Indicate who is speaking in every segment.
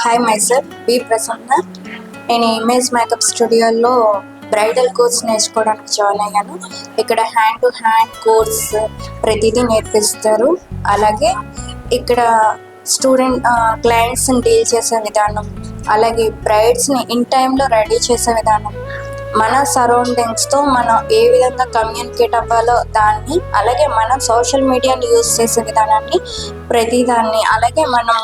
Speaker 1: Hi myself B Prasanna. నేను image makeup స్టూడియోలో bridal course నేర్చుకోవడానికి జాయిన్ అయ్యాను. ఇక్కడ హ్యాండ్ టు హ్యాండ్ కోర్స్ ప్రతిదీ నేర్పిస్తారు. అలాగే ఇక్కడ క్లయింట్స్ని డీల్ చేసే విధానం, అలాగే బ్రైడ్స్ని ఇన్ టైంలో రెడీ చేసే విధానం, మన సరౌండింగ్స్తో మనం ఏ విధంగా కమ్యూనికేట్ అవ్వాలో దాన్ని, అలాగే మనం సోషల్ మీడియాని యూజ్ చేసే విధానాన్ని, ప్రతిదాన్ని, అలాగే మనం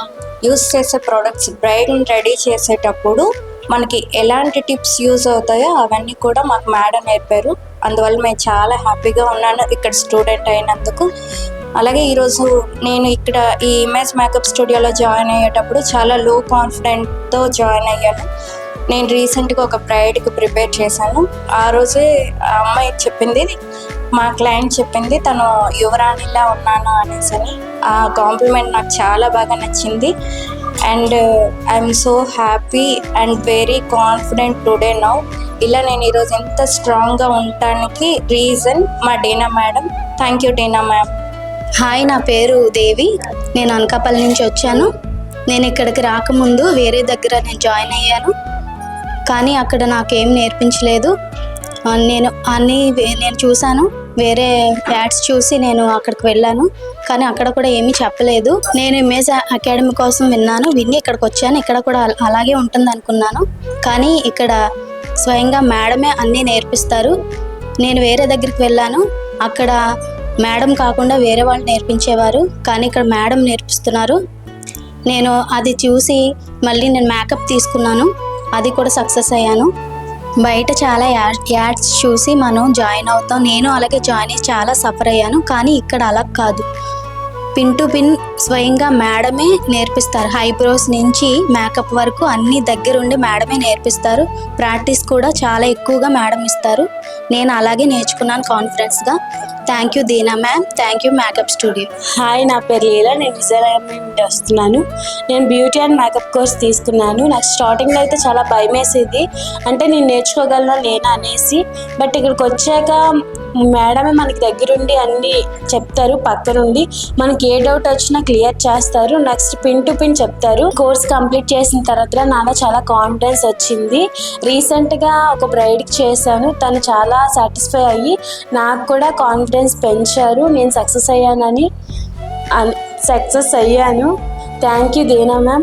Speaker 1: యూజ్ చేసే ప్రోడక్ట్స్ బ్రైడ్ని రెడీ చేసేటప్పుడు మనకి ఎలాంటి టిప్స్ యూజ్ అవుతాయో అవన్నీ కూడా మాకు మేడం నేర్పారు. అందువల్ల మేము చాలా హ్యాపీగా ఉన్నాను ఇక్కడ స్టూడెంట్ అయినందుకు. అలాగే ఈరోజు నేను ఇక్కడ ఈ ఇమేజ్ మేకప్ స్టూడియోలో జాయిన్ అయ్యేటప్పుడు చాలా లో కాన్ఫిడెంట్తో జాయిన్ అయ్యాను. నేను రీసెంట్గా ఒక బ్రైడ్కి ప్రిపేర్ చేశాను. ఆ రోజే ఆ అమ్మాయి చెప్పింది, మా క్లయింట్ చెప్పింది, తను యువరాణిలా ఉన్నాను అనేసి అని. ఆ కాంప్లిమెంట్ నాకు చాలా బాగా నచ్చింది. And I'm so happy and very confident today now. ఇలా నేను ఈరోజు ఎంత స్ట్రాంగ్గా ఉండటానికి రీజన్ మా Deena madam. Thank you Deena ma'am.
Speaker 2: Hi, నా పేరు దేవి. నేను అనకాపల్లి నుంచి వచ్చాను. నేను ఇక్కడికి రాకముందు వేరే దగ్గర నేను జాయిన్ అయ్యాను, కానీ అక్కడ నాకేం నేర్పించలేదు. నేను చూశాను, వేరే యాడ్స్ చూసి నేను అక్కడికి వెళ్ళాను, కానీ అక్కడ కూడా ఏమీ చెప్పలేదు. నేను ఇమేజ్ అకాడమీ కోసం విని ఇక్కడికి వచ్చాను. ఇక్కడ కూడా అలాగే ఉంటుంది అనుకున్నాను, కానీ ఇక్కడ స్వయంగా మేడమే అన్నీ నేర్పిస్తారు. నేను వేరే దగ్గరికి వెళ్ళాను, అక్కడ మేడం కాకుండా వేరే వాళ్ళు నేర్పించేవారు, కానీ ఇక్కడ మేడం నేర్పిస్తున్నారు. నేను అది చూసి మళ్ళీ నేను మేకప్ తీసుకున్నాను, అది కూడా సక్సెస్ అయ్యాను. బయట చాలా యాడ్స్ చూసి మనం జాయిన్ అవుతాం. నేను అలాగే జాయిన్ అయ్యి చాలా సఫర్ అయ్యాను, కానీ ఇక్కడ అలా కాదు. పిన్ టు పిన్ స్వయంగా మేడమే నేర్పిస్తారు. ఐబ్రోస్ నుంచి మేకప్ వరకు అన్నీ దగ్గరుండి మేడమే నేర్పిస్తారు. ప్రాక్టీస్ కూడా చాలా ఎక్కువగా మేడం ఇస్తారు. నేను అలాగే నేర్చుకున్నాను కాన్ఫిడెన్స్గా. Thank you Deena ma'am, thank you makeup studio.
Speaker 3: Hi, నా పేరు లీలా. నేను విజయనగరం నుండి వస్తున్నాను. నేను బ్యూటీ అండ్ మేకప్ కోర్స్ తీసుకున్నాను. నాకు స్టార్టింగ్లో అయితే చాలా భయం వేసేది, అంటే నేను నేర్చుకోగలనా లేనా అనేసి. బట్ ఇక్కడికి వచ్చాక మేడమే మనకి దగ్గరుండి అన్నీ చెప్తారు. పక్క నుండి మనకి ఏ డౌట్ వచ్చినా క్లియర్ చేస్తారు. నెక్స్ట్ పిన్ టు పిన్ చెప్తారు. కోర్స్ కంప్లీట్ చేసిన తర్వాత నాలో చాలా కాన్ఫిడెన్స్ వచ్చింది. రీసెంట్గా ఒక బ్రైడ్కి చేశాను, తను చాలా సాటిస్ఫై అయ్యి నాకు కూడా కాన్ఫిడెన్స్ పెంచారు. నేను సక్సెస్ అయ్యాను. Thank you Deena ma'am.